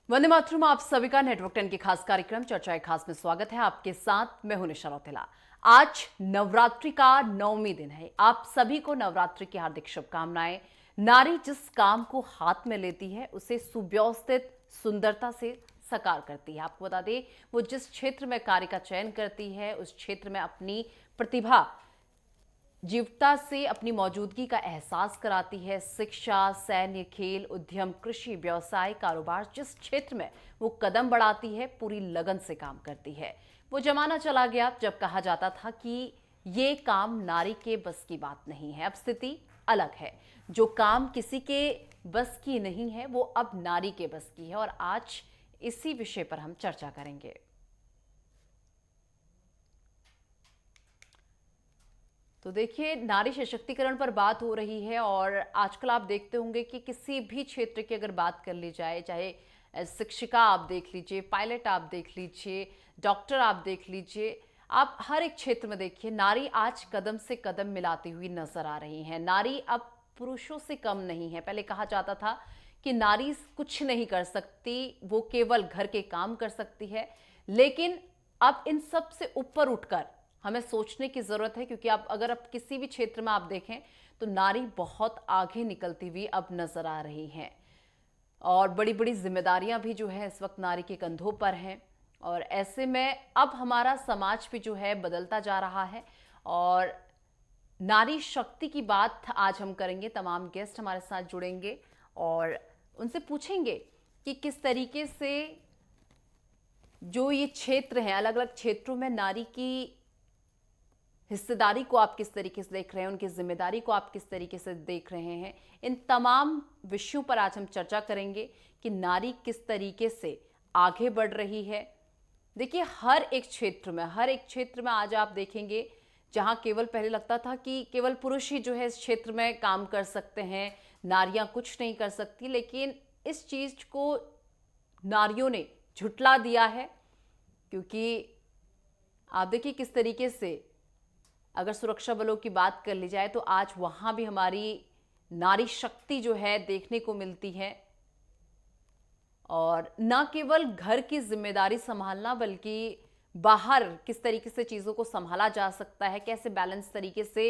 वंदे मातरम। आप सभी का नेटवर्क 10 के खास कार्यक्रम चर्चा खास में स्वागत है। आपके साथ मैं हूं निशा रौतेला। आज नवरात्रि का 9वीं दिन है। आप सभी को नवरात्रि की हार्दिक शुभकामनाएं। नारी जिस काम को हाथ में लेती है उसे सुव्यवस्थित सुंदरता से साकार करती है। आपको बता दें, वो जिस क्षेत्र में कार्य का चयन करती है उस क्षेत्र में अपनी प्रतिभा जीवता से अपनी मौजूदगी का एहसास कराती है। शिक्षा, सैन्य, खेल, उद्यम, कृषि, व्यवसाय, कारोबार, जिस क्षेत्र में वो कदम बढ़ाती है पूरी लगन से काम करती है। वो जमाना चला गया जब कहा जाता था कि ये काम नारी के बस की बात नहीं है। अब स्थिति अलग है। जो काम किसी के बस की नहीं है वो अब नारी के बस की है और आज इसी विषय पर हम चर्चा करेंगे। तो देखिए, नारी सशक्तिकरण पर बात हो रही है और आजकल आप देखते होंगे कि किसी भी क्षेत्र की अगर बात कर ली जाए, चाहे शिक्षिका आप देख लीजिए, पायलट आप देख लीजिए, डॉक्टर आप देख लीजिए, आप हर एक क्षेत्र में देखिए नारी आज कदम से कदम मिलाती हुई नजर आ रही हैं। नारी अब पुरुषों से कम नहीं है। पहले कहा जाता था कि नारी कुछ नहीं कर सकती, वो केवल घर के काम कर सकती है, लेकिन अब इन सब से ऊपर उठकर हमें सोचने की जरूरत है, क्योंकि आप अगर आप किसी भी क्षेत्र में आप देखें तो नारी बहुत आगे निकलती हुई अब नजर आ रही हैं और बड़ी बड़ी जिम्मेदारियां भी जो है इस वक्त नारी के कंधों पर हैं। और ऐसे में अब हमारा समाज भी जो है बदलता जा रहा है और नारी शक्ति की बात आज हम करेंगे। तमाम गेस्ट हमारे साथ जुड़ेंगे और उनसे पूछेंगे कि किस तरीके से जो ये क्षेत्र हैं, अलग अलग क्षेत्रों में नारी की हिस्सेदारी को आप किस तरीके से देख रहे हैं, उनकी जिम्मेदारी को आप किस तरीके से देख रहे हैं। इन तमाम विषयों पर आज हम चर्चा करेंगे कि नारी किस तरीके से आगे बढ़ रही है। देखिए, हर एक क्षेत्र में आज आप देखेंगे जहां केवल पहले लगता था कि केवल पुरुष ही जो है इस क्षेत्र में काम कर सकते हैं, नारियां कुछ नहीं कर सकती, लेकिन इस चीज को नारियों ने झुटला दिया है। क्योंकि आप देखिए किस तरीके से अगर सुरक्षा बलों की बात कर ली जाए तो आज वहां भी हमारी नारी शक्ति जो है देखने को मिलती है। और न केवल घर की जिम्मेदारी संभालना बल्कि बाहर किस तरीके से चीज़ों को संभाला जा सकता है, कैसे बैलेंस तरीके से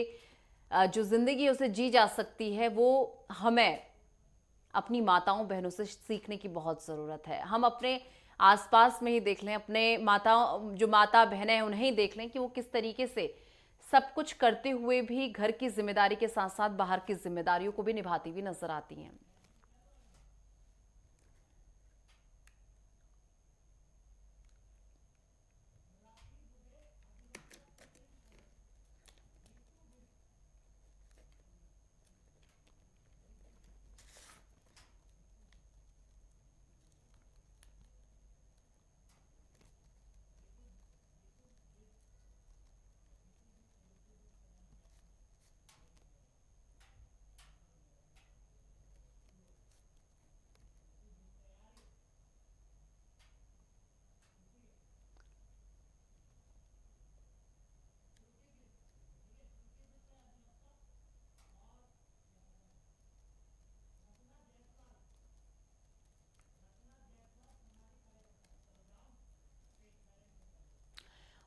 जो जिंदगी है उसे जी जा सकती है, वो हमें अपनी माताओं बहनों से सीखने की बहुत ज़रूरत है। हम अपने आसपास में ही देख लें, अपने जो माता बहनें हैं उन्हें ही देख लें कि वो किस तरीके से सब कुछ करते हुए भी घर की जिम्मेदारी के साथ साथ बाहर की जिम्मेदारियों को भी निभाती हुई नजर आती हैं।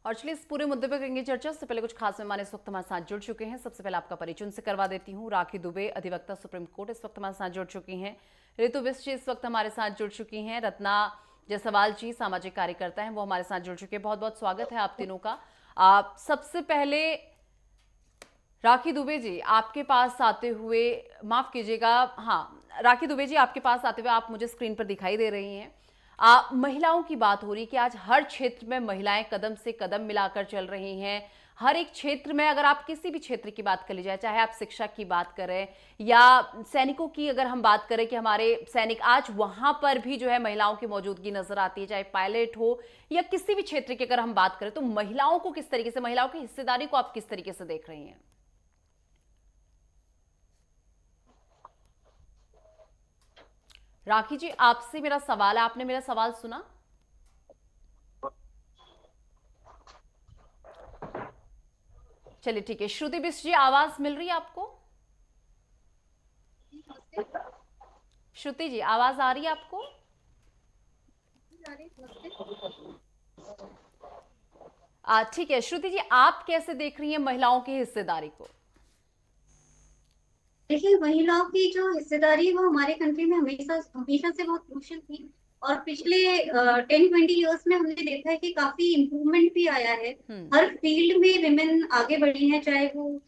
और चलिए इस पूरे मुद्दे पर करेंगे चर्चा। उससे पहले कुछ खास मेहमान इस वक्त हमारे साथ जुड़ चुके हैं। सबसे पहले आपका परिचय उनसे करवा देती हूँ। राखी दुबे, अधिवक्ता, सुप्रीम कोर्ट, इस वक्त हमारे साथ जुड़ चुकी हैं। ऋतु बिष्ट जी इस वक्त हमारे साथ जुड़ चुकी हैं। रत्ना जायसवाल जी, सामाजिक कार्यकर्ता हैं, वो हमारे साथ जुड़ चुके हैं। बहुत बहुत स्वागत है आप तीनों का। आप सबसे पहले राखी दुबे जी आपके पास आते हुए, माफ कीजिएगा, हाँ राखी दुबे जी आपके पास आते हुए आप मुझे स्क्रीन पर दिखाई दे रही हैं। महिलाओं की बात हो रही है कि आज हर क्षेत्र में महिलाएं कदम से कदम मिलाकर चल रही हैं। हर एक क्षेत्र में, अगर आप किसी भी क्षेत्र की बात कर ली जाए, चाहे आप शिक्षा की बात करें या सैनिकों की अगर हम बात करें कि हमारे सैनिक आज वहां पर भी जो है महिलाओं की मौजूदगी नजर आती है, चाहे पायलट हो या किसी भी क्षेत्र की अगर हम बात करें, तो महिलाओं को किस तरीके से, महिलाओं की हिस्सेदारी को आप किस तरीके से देख रही हैं? राखी जी, आपसे मेरा सवाल है, आपने मेरा सवाल सुना? चलिए ठीक है। श्रुति बिष्ट जी, आवाज मिल रही है आपको? श्रुति जी, आवाज आ रही है आपको? सारे नमस्ते। ठीक है श्रुति जी, आप कैसे देख रही हैं महिलाओं की हिस्सेदारी को? देखिए, महिलाओं की जो हिस्सेदारी है वो हमारे कंट्री में हमेशा हमेशा से बहुत क्रूशियल थी। और पिछले 10-20 इयर्स में हमने देखा है कि काफी इम्प्रूवमेंट भी आया है। हम्म। हर फील्ड में विमेन आगे बढ़ी हैं, चाहे वो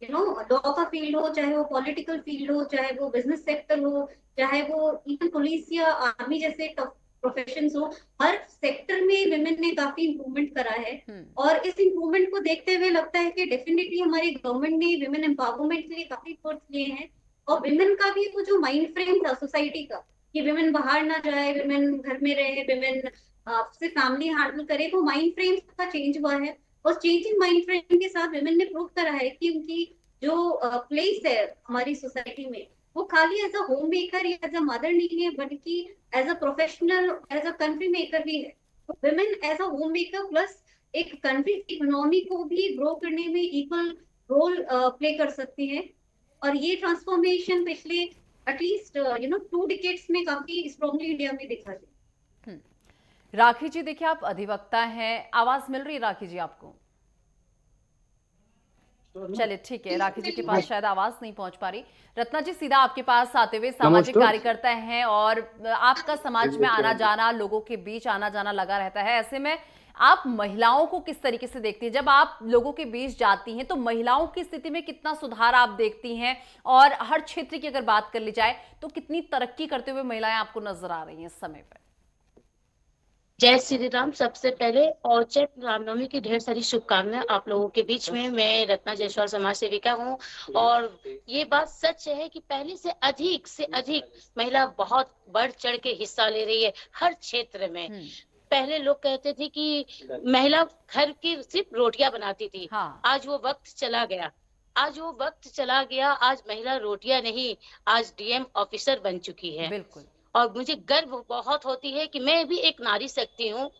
लॉ का फील्ड हो, चाहे वो पॉलिटिकल फील्ड हो, चाहे वो बिजनेस सेक्टर हो, चाहे वो इवन पुलिस या आर्मी जैसे टफ प्रोफेशन हो। हर सेक्टर में विमेन ने काफी इम्प्रूवमेंट करा है। हम्म। और इस इम्प्रूवमेंट को देखते हुए लगता है कि डेफिनेटली हमारी गवर्नमेंट ने विमेन एम्पावरमेंट के लिए काफी एफर्ट्स लिए हैं। और विमेन का भी वो जो माइंड फ्रेम था सोसाइटी का कि विमेन बाहर ना जाए, विमेन घर में रहे, विमेन से फैमिली हैंडल करे, वो माइंड फ्रेम का चेंज हुआ है। और चेंजिंग माइंड फ्रेम के साथ विमेन ने प्रूव करा है कि उनकी जो प्लेस है हमारी सोसाइटी में, वो खाली एज अ होम मेकर या एज अ मदर नहीं है, बल्कि as a professional, as a country maker भी है। Women as a homemaker plus एक कंट्री की इकोनॉमी को भी ग्रो करने में इक्वल रोल प्ले कर सकती है। और ये ट्रांसफॉर्मेशन पिछले एटलीस्ट 2 डिकेड्स में काफी स्ट्रांगली इंडिया में दिखा है। राखी जी, देखिए आप अधिवक्ता हैं, आवाज मिल रही है राखी जी आपको? चलिए ठीक है, राखी जी के पास शायद आवाज नहीं पहुंच पा रही। रत्ना जी, सीधा आपके पास आते हुए, सामाजिक नमस्कार। कार्यकर्ता हैं और आपका समाज में आना जाना, लोगों के बीच आना जाना लगा रहता है। ऐसे में आप महिलाओं को किस तरीके से देखती हैं? जब आप लोगों के बीच जाती हैं तो महिलाओं की स्थिति में कितना सुधार आप देखती हैं? और हर क्षेत्र की अगर बात कर ली जाए तो कितनी तरक्की करते हुए महिलाएं आपको नजर आ रही हैं इस समय पर? जय श्री राम। सबसे पहले और चैत रामनवमी की ढेर सारी शुभकामनाएं आप लोगों के बीच में। मैं रत्ना जायसवाल समाज सेविका हूं और ये बात सच है कि पहले से अधिक महिला बहुत बढ़ चढ़ के हिस्सा ले रही है हर क्षेत्र में। पहले लोग कहते थे कि महिला घर की सिर्फ रोटियां बनाती थी। हाँ। आज वो वक्त चला गया। आज महिला रोटियां नहीं, आज डीएम ऑफिसर बन चुकी है। बिल्कुल। और मुझे गर्व बहुत होती है कि मैं भी एक नारी शक्ति हूँ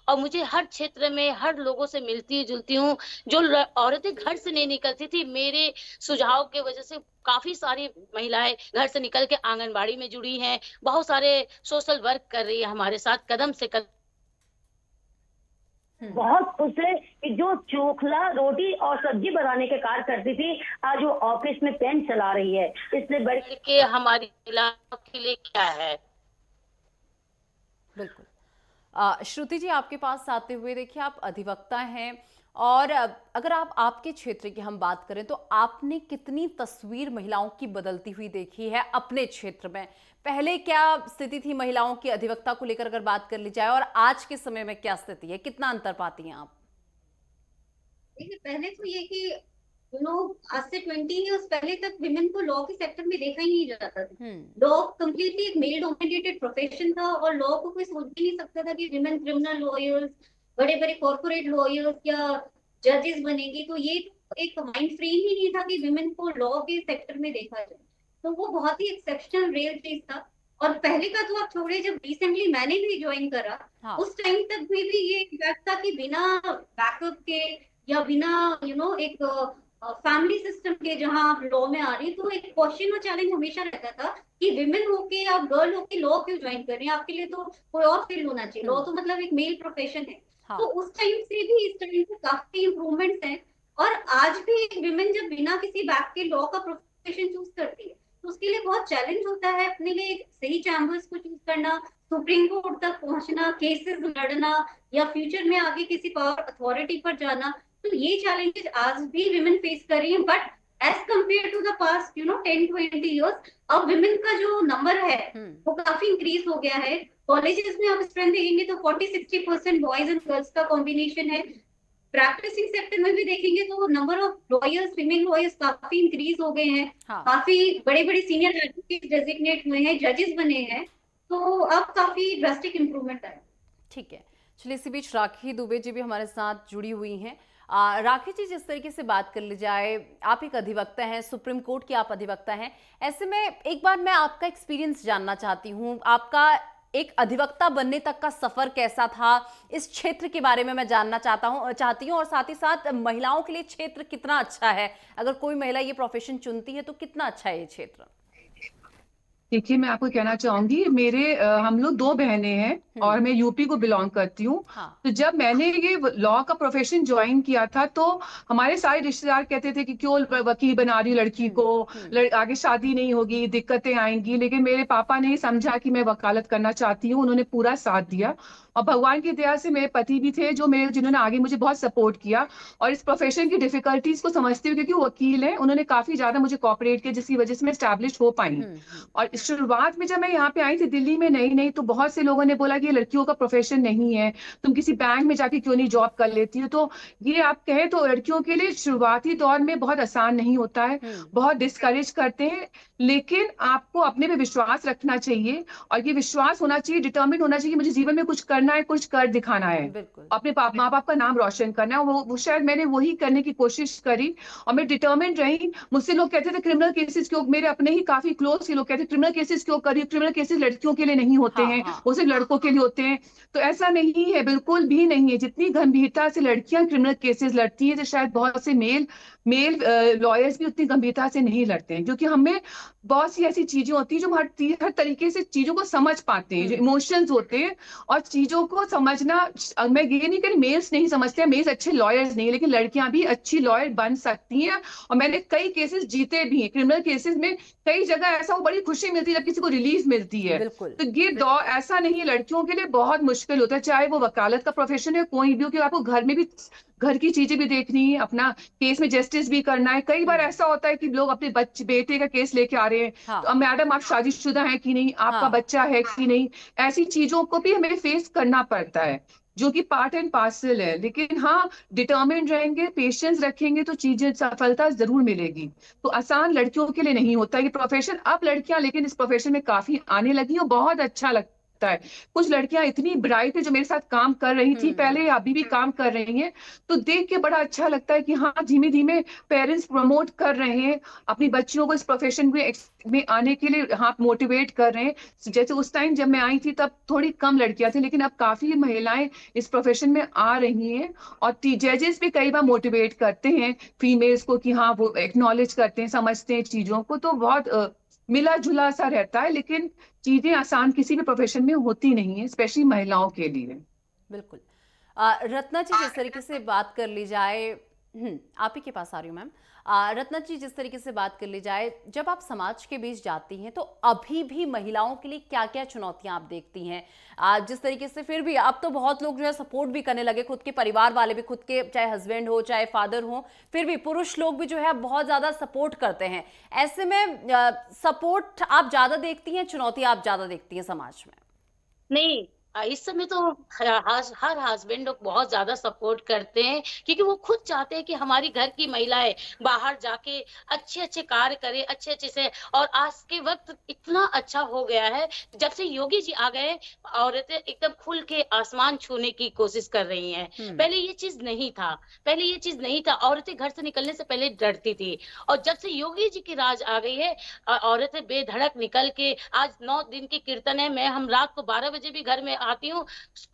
और मुझे हर क्षेत्र में हर लोगों से मिलती जुलती हूँ। जो औरतें घर से नहीं निकलती थी, मेरे सुझाव के वजह से काफी सारी महिलाएं घर से निकल के आंगनबाड़ी में जुड़ी हैं। बहुत सारे सोशल वर्क कर रही है हमारे साथ कदम से कदम। बहुत खुश है कि जो चोखला रोटी और सब्जी बनाने के कार्य करती थी, आज वो ऑफिस में पेन चला रही है। इसलिए बढ़ के हमारी महिलाओं के लिए क्या है। बिल्कुल। श्रुति जी, आपके पास आते हुए, देखिए आप अधिवक्ता हैं और अगर आप आपके क्षेत्र की हम बात करें तो आपने कितनी तस्वीर महिलाओं की बदलती हुई देखी है अपने क्षेत्र में? पहले क्या स्थिति थी महिलाओं की अधिवक्ता को लेकर अगर बात कर ली जाए, और आज के समय में क्या स्थिति है, कितना अंतर पाती हैं आप? देखिए, पहले तो ये कि आज से 20 इयर्स पहले तक विमेन को लॉ के सेक्टर में देखा ही नहीं जाता था। लॉ कंप्लीटली एक मेल डोमिनेटेड प्रोफेशन था और लॉ को कोई सोच भी नहीं सकता था कि विमेन क्रिमिनल लॉयर्स, बड़े बड़े कॉर्पोरेट लॉयर्स या जजेस बनेगी। तो ये एक माइंड फ्रेम ही नहीं था कि विमेन को लॉ के सेक्टर में देखा जाए। तो वो बहुत ही एक्सेप्शनल रेयर चीज था। और पहले का तो आप छोड़े, जब रिसेंटली मैंने भी ज्वाइन करा, हाँ। उस टाइम तक भी ये इम्पैक्ट था कि बिना बैकअप के या बिना एक फैमिली सिस्टम के जहां आप लॉ में आ रही, तो एक क्वेश्चन और चैलेंज हमेशा रहता था कि विमेन होके या गर्ल होके लॉ क्यों ज्वाइन कर रही हैं, आपके लिए तो कोई और फील्ड होना चाहिए, लॉ तो मतलब एक मेल प्रोफेशन है। हाँ। तो उस टाइम से भी इस टाइम से काफी इम्प्रूवमेंट्स हैं। और आज भी एक विमेन जब बिना किसी बैक के लॉ का प्रोफेशन चूज करती है तो उसके लिए बहुत चैलेंज होता है अपने लिए एक सही चैम्बर्स को चूज करना, सुप्रीम कोर्ट तक पहुंचना, केसेस लड़ना, या फ्यूचर में आगे किसी पावर अथॉरिटी पर जाना। तो ये चैलेंजेस आज भी विमेन फेस कर रही हैं। But as compare to the past 10-20 years, अब विमेन का जो नंबर है वो काफी इंक्रीज हो गया है। कॉलेजेस में आप स्ट्रेंथ देखेंगे तो 40-60% बॉयज एंड गर्ल्स का कॉम्बिनेशन है। प्रैक्टिसिंग सेक्टर में भी देखेंगे तो number of lawyers, female lawyers काफी इंक्रीज हो गए हैं। हाँ। काफी बड़े बड़े सीनियर एडवोकेट डेजिग्नेट हुए हैं, जजेस बने हैं। तो अब काफी ड्रास्टिक इंप्रूवमेंट है। ठीक है, चलिए इसी बीच राखी दुबे जी भी हमारे साथ जुड़ी हुई हैं। राखी जी, जिस तरीके से बात कर ली जाए, आप एक अधिवक्ता हैं, सुप्रीम कोर्ट की आप अधिवक्ता हैं, ऐसे में एक बार मैं आपका एक्सपीरियंस जानना चाहती हूँ। आपका एक अधिवक्ता बनने तक का सफर कैसा था, इस क्षेत्र के बारे में मैं जानना चाहती हूँ और साथ ही साथ महिलाओं के लिए क्षेत्र कितना अच्छा है, अगर कोई महिला ये प्रोफेशन चुनती है तो कितना अच्छा है ये क्षेत्र? देखिए, मैं आपको कहना चाहूंगी, हम लोग 2 बहनें हैं और मैं यूपी को बिलोंग करती हूँ। हाँ। तो जब मैंने ये लॉ का प्रोफेशन ज्वाइन किया था, तो हमारे सारे रिश्तेदार कहते थे कि क्यों वकील बना रही लड़की को, आगे शादी नहीं होगी, दिक्कतें आएंगी। लेकिन मेरे पापा ने समझा कि मैं वकालत करना चाहती हूँ, उन्होंने पूरा साथ दिया। और भगवान की दया से मेरे पति भी थे जिन्होंने आगे मुझे बहुत सपोर्ट किया। और इस प्रोफेशन की डिफिकल्टीज को समझते हुए, क्योंकि वो वकील हैं, उन्होंने काफी ज्यादा मुझे कोऑपरेट किया, जिसकी वजह से मैं स्टैब्लिश हो पाई। और शुरुआत में जब मैं यहाँ पे आई थी दिल्ली में नई नई, तो बहुत से लोगों ने बोला कि ये लड़कियों का प्रोफेशन नहीं है, तुम किसी बैंक में जाके क्यों नहीं जॉब कर लेती हो। तो ये आप कहें तो लड़कियों के लिए शुरुआती दौर में बहुत आसान नहीं होता है, बहुत डिस्करेज करते हैं। लेकिन आपको अपने पे विश्वास रखना चाहिए, और ये विश्वास होना चाहिए, डिटर्मिन होना चाहिए, मुझे जीवन में कुछ करना है, कुछ कर दिखाना है, अपने माँ बाप का नाम रोशन करना है। वो शायद मैंने वही करने की कोशिश करी, और मैं डिटर्मिन रही। मुझसे लोग कहते थे क्रिमिनल केसेस क्यों, मेरे अपने ही काफी क्लोज के लोग कहते क्रिमिनल केसेस क्यों करी, क्रिमिनल केसेस लड़कियों के लिए नहीं होते हैं, वो सिर्फ लड़कों के लिए होते हैं। तो ऐसा नहीं है, बिल्कुल भी नहीं है। जितनी गंभीरता से लड़कियां क्रिमिनल केसेस लड़ती हैं, तो शायद बहुत से मेल लॉयर्स भी उतनी गंभीरता से नहीं लड़ते हैं, क्योंकि हमें बहुत सी ऐसी चीजें होती हैं जो हर तरीके से चीजों को समझ पाते हैं, जो इमोशंस होते हैं। और चीजों को समझना, मैं ये नहीं कह मेल्स नहीं समझते हैं, मेल्स अच्छे लॉयर्स नहीं, लेकिन लड़कियां भी अच्छी लॉयर बन सकती हैं। और मैंने कई केसेस जीते भी हैं क्रिमिनल केसेस में। कई जगह ऐसा वो बड़ी खुशी मिलती है जब किसी को रिलीफ मिलती है। तो ये दौर ऐसा नहीं है, लड़कियों के लिए बहुत मुश्किल होता है, चाहे वो वकालत का प्रोफेशन है, कोई भी हो, कि आपको घर में भी घर की चीजें भी देखनी है, अपना केस में जस्टिस भी करना है। कई बार ऐसा होता है कि लोग अपने बेटे का केस लेके आ रहे हैं, हाँ। तो अब मैडम आप शादीशुदा हैं कि नहीं, आपका बच्चा है कि नहीं, ऐसी चीजों को भी हमें फेस करना पड़ता है, जो कि पार्ट एंड पार्सल है। लेकिन हाँ, डिटर्मिन्ड रहेंगे, पेशेंस रखेंगे, तो चीजें सफलता जरूर मिलेगी। तो आसान लड़कियों के लिए नहीं होता ये प्रोफेशन। अब लड़कियां लेकिन इस प्रोफेशन में काफी आने लगी और बहुत अच्छा लगता है। कुछ लड़कियां इतनी ब्राइट है जो मेरे साथ काम कर रही थी पहले, अभी भी काम कर रही हैं, तो देख के बड़ा अच्छा लगता है कि हाँ, धीमे धीमे पेरेंट्स प्रमोट कर रहे हैं अपनी बच्चियों को इस प्रोफेशन में आने के लिए, हाँ, मोटिवेट कर रहे हैं। जैसे उस टाइम जब मैं आई थी तब थोड़ी कम लड़कियां थी, लेकिन अब काफी महिलाएं इस प्रोफेशन में आ रही हैं। और जजेस भी कई बार मोटिवेट करते हैं फीमेल्स को कि हाँ, वो एक्नॉलेज करते हैं, समझते हैं चीजों को। तो बहुत मिला जुला सा रहता है, लेकिन चीजें आसान किसी भी प्रोफेशन में होती नहीं है, स्पेशली महिलाओं के लिए। बिल्कुल। रत्ना जी, जिस तरीके से बात कर ली जाए, आप ही के पास आ रही हूँ मैम। रत्ना जी, जिस तरीके से बात कर ली जाए, जब आप समाज के बीच जाती हैं तो अभी भी महिलाओं के लिए क्या क्या चुनौतियां आप देखती हैं? जिस तरीके से फिर भी अब तो बहुत लोग जो है सपोर्ट भी करने लगे, खुद के परिवार वाले भी, खुद के चाहे हस्बैंड हो चाहे फादर हो, फिर भी पुरुष लोग भी जो है बहुत ज्यादा सपोर्ट करते हैं। ऐसे में सपोर्ट आप ज्यादा देखती हैं, चुनौतियां आप ज्यादा देखती हैं समाज में? नहीं, इस समय तो हर हस्बैंड लोग बहुत ज्यादा सपोर्ट करते हैं, क्योंकि वो खुद चाहते हैं कि हमारी घर की महिलाएं बाहर जाके अच्छे अच्छे कार्य करे, अच्छे अच्छे से। और आज के वक्त इतना अच्छा हो गया है, जब से योगी जी आ गए, औरतें एकदम खुल के आसमान छूने की कोशिश कर रही हैं। पहले ये चीज नहीं था, औरतें घर से निकलने से पहले डरती थी। और जब से योगी जी की राज आ गई है, औरतें बेधड़क निकल के, आज 9 दिन की कीर्तन है, हम रात को 12 बजे भी घर में आती हूँ,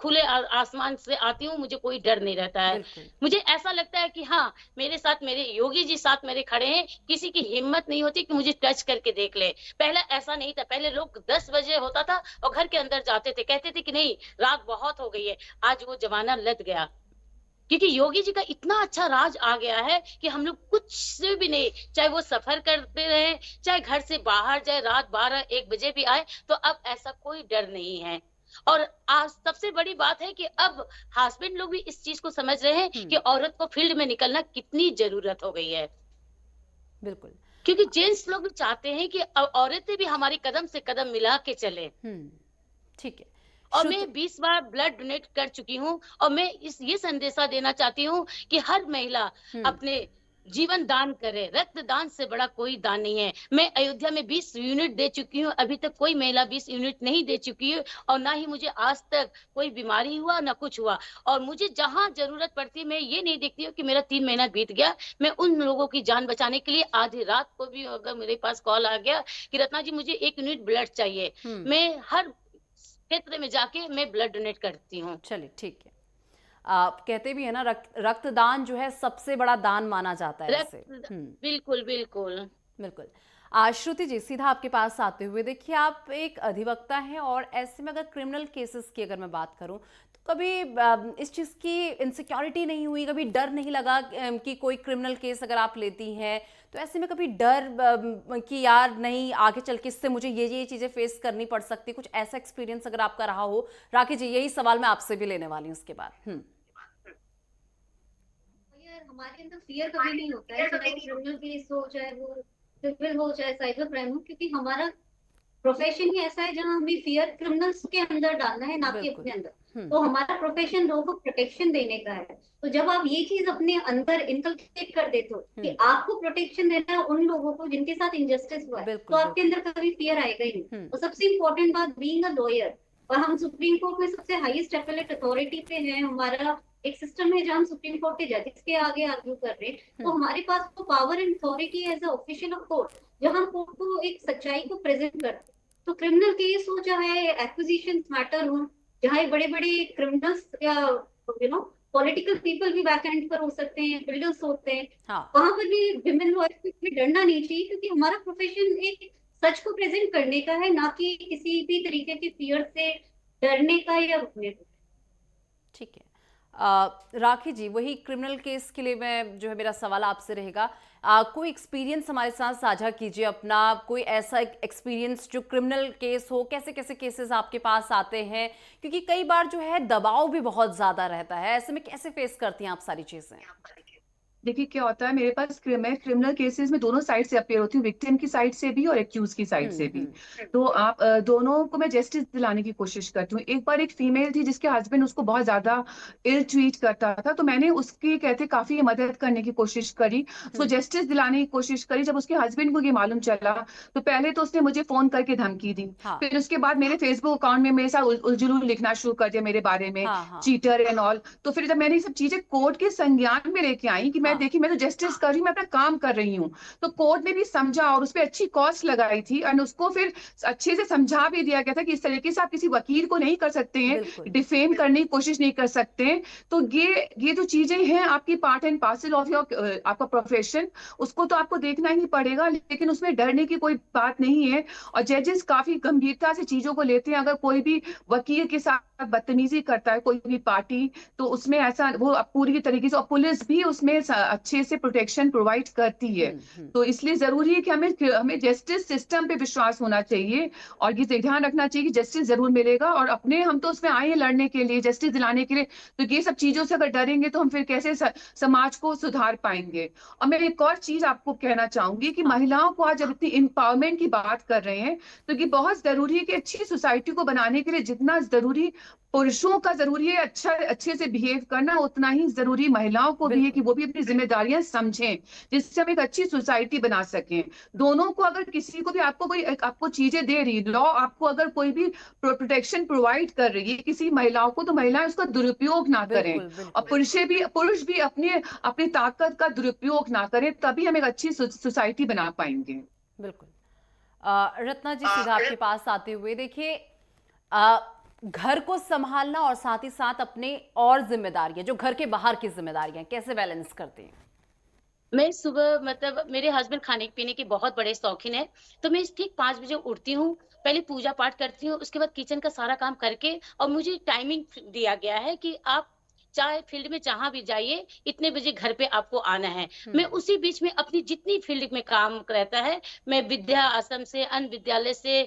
खुले आसमान से आती हूँ, मुझे कोई डर नहीं रहता है। मुझे ऐसा लगता है कि हाँ, मेरे साथ मेरे योगी जी साथ मेरे खड़े हैं, किसी की हिम्मत नहीं होती कि मुझे टच करके देख ले। पहले ऐसा नहीं था, पहले लोग 10 बजे होता था और घर के अंदर जाते थे, कहते थे कि नहीं, रात बहुत हो गई है। आज वो जमाना लद गया, क्योंकि योगी जी का इतना अच्छा राज आ गया है कि हम लोग कुछ से भी नहीं, चाहे वो सफर करते रहे, चाहे घर से बाहर जाए, रात 12-1 बजे भी आए, तो अब ऐसा कोई डर नहीं है। और आज सबसे बड़ी बात है कि अब हस्बैंड लोग भी इस चीज को समझ रहे हैं कि औरत को फील्ड में निकलना कितनी जरूरत हो गई है। बिल्कुल, क्योंकि जेंट्स लोग भी चाहते हैं कि औरतें भी हमारी कदम से कदम मिला के चले। ठीक है। और मैं 20 बार ब्लड डोनेट कर चुकी हूँ, और मैं ये संदेशा देना चाहती हूँ कि हर महिला अपने जीवन दान करे। रक्तदान से बड़ा कोई दान नहीं है। मैं अयोध्या में 20 यूनिट दे चुकी हूँ, अभी तक कोई महिला 20 यूनिट नहीं दे चुकी है, और ना ही मुझे आज तक कोई बीमारी हुआ, ना कुछ हुआ। और मुझे जहां जरूरत पड़ती है, मैं ये नहीं देखती हूँ कि मेरा 3 महीना बीत गया। मैं उन लोगों की जान बचाने के लिए आधी रात को भी अगर मेरे पास कॉल आ गया कि रत्ना जी मुझे 1 यूनिट ब्लड चाहिए, मैं हर क्षेत्र में जाके मैं ब्लड डोनेट करती हूँ। चलिए, ठीक है। आप कहते भी है ना, रक्तदान जो है सबसे बड़ा दान माना जाता है इसे। बिल्कुल बिल्कुल बिल्कुल। श्रुति जी, सीधा आपके पास आते हुए, देखिए आप एक अधिवक्ता हैं और ऐसे में अगर क्रिमिनल केसेस की अगर मैं बात करूं तो कभी इस चीज़ की इनसिक्योरिटी नहीं हुई, कभी डर नहीं लगा कि कोई क्रिमिनल केस अगर आप लेती हैं तो ऐसे में कभी डर कि यार नहीं आगे चल के इससे मुझे ये चीज़ें फेस करनी पड़ सकती, कुछ ऐसा एक्सपीरियंस अगर आपका रहा हो? राखी जी, यही सवाल मैं आपसे भी लेने वाली हूँ उसके बाद। यार हमारे अंदर फियर कभी नहीं होता है, चाहे वो क्रिमिनल केस हो, चाहे वो सिविल हो, चाहे साइबर क्राइम हो, क्योंकि हमारा प्रोफेशन ही ऐसा है जहाँ हमें फियर क्रिमिनल्स के अंदर डालना है, ना कि बिल्कुल। अपने अंदर। तो हमारा प्रोफेशन लोगों को प्रोटेक्शन देने का है। तो जब आप ये चीज अपने अंदर इनकलकेट कर देते हो कि आपको प्रोटेक्शन देना है उन लोगों को जिनके साथ इंजस्टिस हुआ है, बिल्कुल, तो आपके अंदर कभी फियर आएगा ही नहीं। और सबसे इम्पोर्टेंट बात, बीइंग अ लॉयर, और हम सुप्रीम कोर्ट में सबसे हाईएस्ट एपेलेट अथॉरिटी पे हैं, हमारा एक सिस्टम है जहाँ हम सुप्रीम कोर्ट के जजेस के आगे आर्ग्यू कर रहे हैं, तो हमारे पास वो power and authority as a official of court, जहाँ हम कोर्ट को एक सच्चाई को प्रेजेंट करते हैं। तो क्रिमिनल केस हो, चाहे एक्विजिशन मैटर हो, जहाँ बड़े बड़े क्रिमिनल्स या पॉलिटिकल पीपल भी बैकएंड पर हो सकते हैं, बिल्डर्स होते हैं, हाँ, वहां पर भी विमेन लॉयर्स को डरना नहीं चाहिए, क्योंकि हमारा प्रोफेशन एक सच को प्रेजेंट करने का है, ना कि किसी भी तरीके के फियर से डरने का या रुकने का। ठीक है। राखी जी, वही क्रिमिनल केस के लिए मैं जो है मेरा सवाल आपसे रहेगा, कोई एक्सपीरियंस हमारे साथ साझा कीजिए अपना, कोई ऐसा एक्सपीरियंस जो क्रिमिनल केस हो, कैसे कैसे केसेस आपके पास आते हैं, क्योंकि कई बार जो है दबाव भी बहुत ज्यादा रहता है, ऐसे में कैसे फेस करती हैं आप सारी चीजें? देखिए क्या होता है, मेरे पास मैं क्रिमिनल केसेस में दोनों साइड से अपेयर होती हूँ, विक्टिम की साइड से भी और एक्यूज की साइड से भी। तो आप दोनों को मैं जस्टिस दिलाने की कोशिश करती हूँ। एक बार एक फीमेल थी जिसके हस्बैंड उसको बहुत ज्यादा इल ट्रीट करता था, तो मैंने उसकी कहते काफी मदद करने की कोशिश करी, उसको जस्टिस दिलाने की कोशिश करी। जब उसके हस्बैंड को ये मालूम चला तो पहले तो उसने मुझे फोन करके धमकी दी, हाँ, फिर उसके बाद मेरे फेसबुक अकाउंट में मेरे साथ उलझुल लिखना शुरू कर दिया मेरे बारे में, हाँ, हाँ, चीटर एंड ऑल। तो फिर जब मैंने ये सब चीजें कोर्ट के संज्ञान में लेके आई कि मैं हाँ, देखी मैं तो जस्टिस कर रही हूँ, मैं अपना काम कर रही हूँ, तो कोर्ट ने भी समझा और उस पर अच्छी कॉस्ट लगाई थी, और उसको फिर अच्छे से समझा भी दिया गया था कि इस तरीके से आप किसी वकील को नहीं कर सकते हैं, बिल्कुल, डिफेम करने की कोशिश नहीं कर सकते। तो ये जो चीजें हैं आपकी part and parcel of your आपका प्रोफेशन, उसको तो आपको देखना ही पड़ेगा, लेकिन उसमें डरने की कोई बात नहीं है। और जजेस काफी गंभीरता से चीजों को लेते हैं। अगर कोई भी वकील के साथ बदतमीजी करता है कोई भी पार्टी, तो उसमें ऐसा वो पूरी तरीके से, और पुलिस भी उसमें अच्छे से प्रोटेक्शन प्रोवाइड करती है। तो इसलिए जरूरी है कि हमें हमें जस्टिस सिस्टम पे विश्वास होना चाहिए, और ये ध्यान रखना चाहिए कि जस्टिस जरूर मिलेगा, और अपने हम तो उसमें आए हैं लड़ने के लिए, जस्टिस दिलाने के लिए। तो ये सब चीजों से अगर डरेंगे तो हम फिर कैसे समाज को सुधार पाएंगे। और मैं एक और चीज आपको कहना चाहूंगी कि महिलाओं को आज जब इतनी एम्पावरमेंट की बात कर रहे हैं, तो ये बहुत जरूरी है कि अच्छी सोसाइटी को बनाने के लिए जितना जरूरी पुरुषों का जरूरी है अच्छे से बिहेव करना, उतना ही जरूरी महिलाओं को भी है कि वो भी अपनी जिम्मेदारियां समझें, जिससे हम एक अच्छी सोसाइटी बना सकें। दोनों को, अगर किसी को भी आपको चीजें दे रही, लॉ आपको अगर कोई भी प्रोटेक्शन प्रोवाइड कर रही है किसी महिलाओं को, तो महिलाएं उसका दुरुपयोग ना करें, बिल्कुल, और बिल्कुल, पुरुष भी अपनी ताकत का दुरुपयोग ना करें, तभी हम एक अच्छी सोसाइटी बना पाएंगे। बिल्कुल। रत्ना जी, सीधा आपके पास आते हुए, देखिए घर को संभालना और साथ ही साथ अपने और जिम्मेदारियां जो घर के बाहर की जिम्मेदारियां कैसे बैलेंस करते हैं? मैं सुबह मतलब मेरे हस्बैंड खाने पीने के बहुत बड़े शौकीन है, तो मैं ठीक 5 बजे उठती हूँ, पहले पूजा पाठ करती हूँ, उसके बाद किचन का सारा काम करके, और मुझे टाइमिंग दिया गया है कि आप चाहे फील्ड में जहां भी जाइए, इतने बजे घर पे आपको आना है। मैं उसी बीच में अपनी जितनी फील्ड में काम रहता है, मैं विद्या आश्रम से, अन्य विद्यालय से,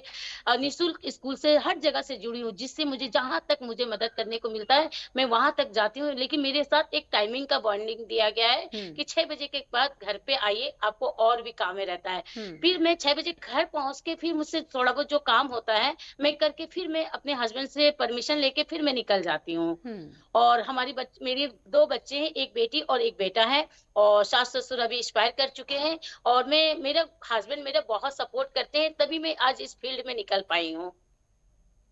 निःशुल्क स्कूल से, हर जगह से जुड़ी हूँ, जिससे मुझे जहां तक मुझे मदद करने को मिलता है मैं वहां तक जाती हूँ। लेकिन मेरे साथ एक टाइमिंग का बॉन्डिंग दिया गया है कि 6 बजे के बाद घर पे आइए, आपको और भी काम में रहता है। फिर मैं 6 बजे घर पहुंच के फिर मुझसे थोड़ा बहुत जो काम होता है मैं करके, फिर मैं अपने हस्बैंड से परमिशन लेके फिर मैं निकल जाती हूँ। और मेरे 2 बच्चे हैं, एक बेटी और एक बेटा है, और सास ससुर अभी एक्सपायर कर चुके हैं, और मेरा हस्बैंड मेरा बहुत सपोर्ट करते हैं, तभी मैं आज इस फील्ड में निकल पाई हूँ।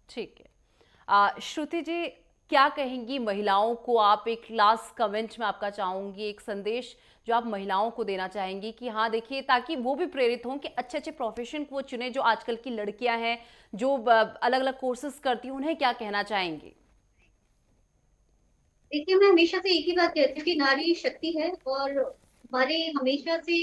ठीक है। श्रुति जी, क्या कहेंगी महिलाओं को आप? एक लास्ट कमेंट में आपका चाहूंगी, एक संदेश जो आप महिलाओं को देना चाहेंगी कि हाँ देखिए, ताकि वो भी प्रेरित हों कि अच्छे अच्छे प्रोफेशन को वो चुने, जो आजकल की लड़कियां हैं जो अलग अलग कोर्सेज करती हैं, उन्हें क्या कहना चाहेंगी? देखिए, मैं हमेशा से एक ही बात कहती हूँ कि नारी शक्ति है, और हमारे हमेशा से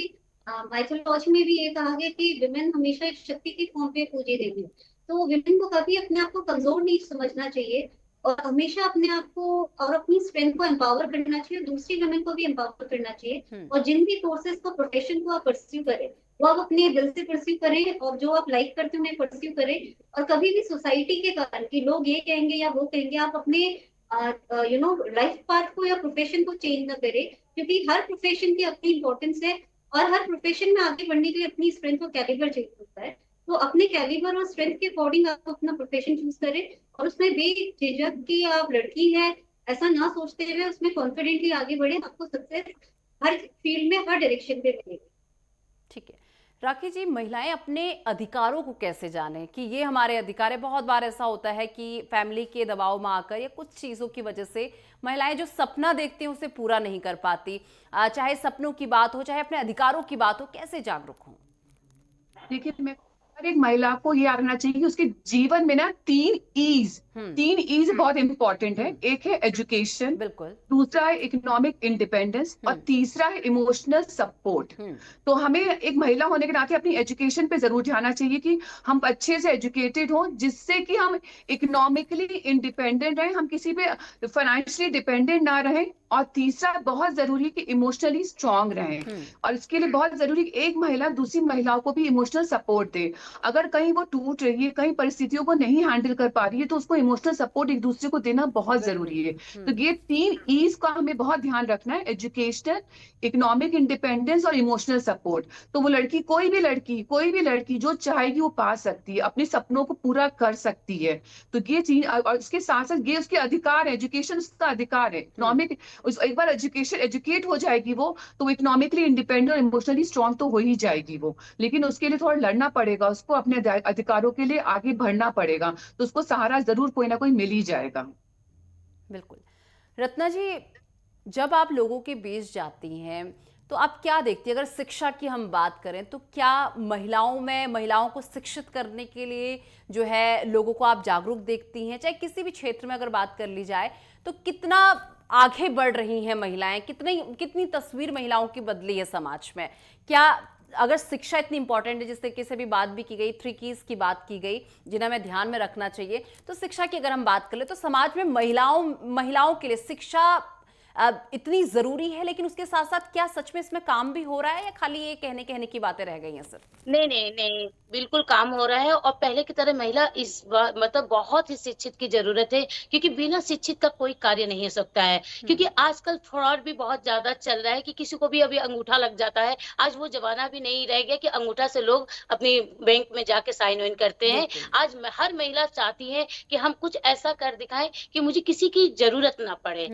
माइथोलॉजी में भी ये कहा गया कि विमेन हमेशा एक शक्ति की फॉर्म पे पूजी देवी है। तो विमेन को कभी अपने आप को कमजोर नहीं समझना चाहिए, और हमेशा अपने आप को और अपनी स्ट्रेंथ को एम्पावर करना चाहिए, दूसरी वुमेन को भी एम्पावर करना चाहिए। और जिन भी कोर्सेज को, प्रोफेशन को आप परस्यू करें, वो आप अपने दिल से परस्यू करें, और जो आप लाइक करते हैं उन्हें परस्यू करें। और कभी भी सोसाइटी के कारण कि लोग ये कहेंगे या वो कहेंगे, आप अपने लाइफ पाथ को या प्रोफेशन को चेंज ना करें, क्योंकि हर प्रोफेशन की अपनी इंपॉर्टेंस है, और हर प्रोफेशन में आगे बढ़ने के लिए अपनी स्ट्रेंथ और कैलिबर चाहिए होता है। तो अपने कैलिबर और स्ट्रेंथ के अकॉर्डिंग आप अपना प्रोफेशन चूज करें, और उसमें भी झिझक कि आप लड़की है ऐसा ना सोचते हुए उसमें कॉन्फिडेंटली आगे बढ़े, आपको सक्सेस हर फील्ड में, हर डायरेक्शन पे मिलेगी। ठीक है राखी जी, महिलाएं अपने अधिकारों को कैसे जाने कि ये हमारे अधिकार है? बहुत बार ऐसा होता है कि फैमिली के दबाव में आकर या कुछ चीज़ों की वजह से महिलाएं जो सपना देखती हैं उसे पूरा नहीं कर पाती। चाहे सपनों की बात हो, चाहे अपने अधिकारों की बात हो, कैसे जागरूक हों? देखिए, मैं हर एक महिला को ये आना चाहिए कि उसके जीवन में ना 3 ईज बहुत इंपॉर्टेंट है। एक है एजुकेशन, बिल्कुल। दूसरा है इकोनॉमिक इंडिपेंडेंस, और तीसरा है इमोशनल सपोर्ट। तो हमें एक महिला होने के नाते अपनी एजुकेशन पे जरूर ध्यान चाहिए कि हम अच्छे से एजुकेटेड हों, जिससे कि हम इकोनॉमिकली इंडिपेंडेंट रहें, हम किसी पे फाइनेंशियली डिपेंडेंट ना रहें। और तीसरा बहुत जरूरी है कि इमोशनली स्ट्रांग रहें। और इसके लिए बहुत जरूरी है कि एक महिला दूसरी महिलाओं को भी इमोशनल सपोर्ट दे। अगर कहीं वो टूट रही है, कहीं परिस्थितियों को नहीं हैंडल कर पा रही है, तो उसको इमोशनल सपोर्ट एक दूसरे को देना बहुत जरूरी है। तो ये 3 E's का हमें बहुत ध्यान रखना है: एजुकेशन, इकोनॉमिक इंडिपेंडेंस और इमोशनल सपोर्ट। तो वो लड़की, कोई भी लड़की जो चाहेगी वो पा सकती है, अपने सपनों को पूरा कर सकती है। तो ये चीज, और उसके साथ साथ ये उसके अधिकार है। एजुकेशन उसका अधिकार है। इकोनॉमिक, एक बार एजुकेट हो जाएगी वो इकोनॉमिकली इंडिपेंडेंट और इमोशनली स्ट्रांग तो हो ही जाएगी वो। लेकिन उसके लिए थोड़ा लड़ना पड़ेगा, उसको अपने अधिकारों के लिए आगे बढ़ना पड़ेगा। तो उसको सहारा जरूर कोई ना कोई मिल ही जाएगा। बिल्कुल। रत्ना जी, जब आप लोगों के बीच जाती हैं तो आप क्या देखती हैं? अगर शिक्षा की हम बात करें तो क्या महिलाओं को शिक्षित करने के लिए जो है लोगों को आप जागरूक देखती हैं? चाहे किसी भी क्षेत्र में अगर बात कर ली जाए तो कितना आगे बढ़ रही हैं महिलाएं, कितनी तस्वीर महिलाओं की बदली है समाज में? क्या अगर शिक्षा इतनी इंपॉर्टेंट है, जिस तरीके से भी बात भी की गई, 3 कीज की बात की गई जिन्हें हमें ध्यान में रखना चाहिए, तो शिक्षा की अगर हम बात करें तो समाज में महिलाओं के लिए शिक्षा इतनी जरूरी है, लेकिन उसके साथ साथ क्या सच में इसमें काम भी हो रहा है या खाली ये कहने की बातें रह गई हैं सिर्फ? नहीं नहीं नहीं, बिल्कुल काम हो रहा है। और पहले की तरह महिला इस मतलब बहुत ही शिक्षित की जरूरत है, क्योंकि बिना शिक्षित का कोई कार्य नहीं हो सकता है। क्योंकि आजकल फ्रॉड भी बहुत ज्यादा चल रहा है कि किसी को भी अभी अंगूठा लग जाता है। आज वो जमाना भी नहीं रह गया कि अंगूठा से लोग अपनी बैंक में जाके साइन इन करते हैं। आज हर महिला चाहती है कि हम कुछ ऐसा कर दिखाएं कि मुझे किसी की जरूरत ना पड़े।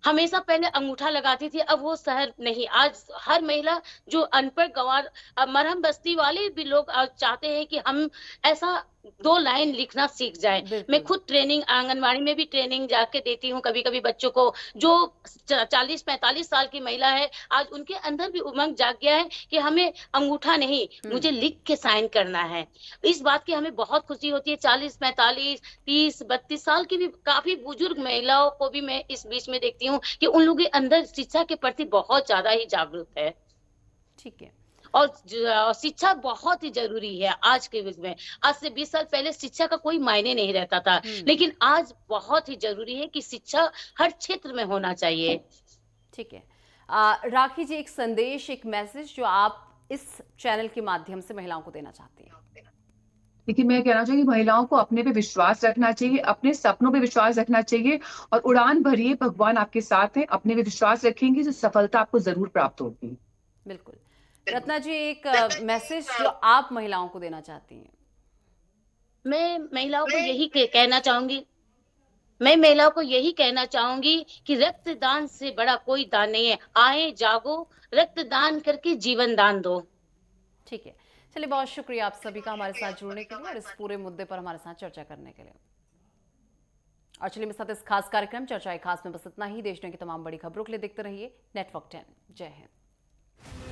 हमेशा पहले अंगूठा लगाती थी, अब वो शहर नहीं। आज हर महिला जो अनपढ़ गंवार, मरहम बस्ती वाले भी लोग आज चाहते हैं कि हम ऐसा 2 लाइन लिखना सीख जाए। मैं खुद ट्रेनिंग, आंगनवाड़ी में भी ट्रेनिंग जाके देती हूँ कभी कभी बच्चों को। जो 40-45 साल की महिला है, आज उनके अंदर भी उमंग जाग गया है कि हमें अंगूठा नहीं, मुझे लिख के साइन करना है। इस बात की हमें बहुत खुशी होती है। 40-45, 30-32 साल की भी काफी बुजुर्ग महिलाओं को भी मैं इस बीच में देखती हूँ कि उन लोगों के अंदर शिक्षा के प्रति बहुत ज्यादा ही जागरूक है। ठीक है। और शिक्षा बहुत ही जरूरी है आज के युग में। आज से 20 साल पहले शिक्षा का कोई मायने नहीं रहता था, लेकिन आज बहुत ही जरूरी है कि शिक्षा हर क्षेत्र में होना चाहिए। ठीक है। राखी जी, एक संदेश, एक मैसेज जो आप इस चैनल के माध्यम से महिलाओं को देना चाहती हैं? देखिए, मैं कहना चाहूंगी महिलाओं को अपने पे विश्वास रखना चाहिए, अपने सपनों पे विश्वास रखना चाहिए, और उड़ान भरिए, भगवान आपके साथ है। अपने पे विश्वास रखेंगे तो सफलता आपको जरूर प्राप्त होगी। बिल्कुल। रत्ना जी, एक मैसेज जो आप महिलाओं को देना चाहती हैं? मैं महिलाओं को यही कहना चाहूंगी मैं महिलाओं को यही कहना चाहूंगी कि रक्तदान से बड़ा कोई दान नहीं है। आए, जागो, रक्तदान करके जीवन दान दो। ठीक है। चलिए, बहुत शुक्रिया आप सभी का हमारे साथ जुड़ने के लिए और इस पूरे मुद्दे पर हमारे साथ चर्चा करने के लिए। और चलिए, मेरे साथ इस खास कार्यक्रम चर्चा खास में बस इतना ही। देश दुनिया की तमाम बड़ी खबरों के लिए देखते रहिए नेटवर्क 10। जय हिंद।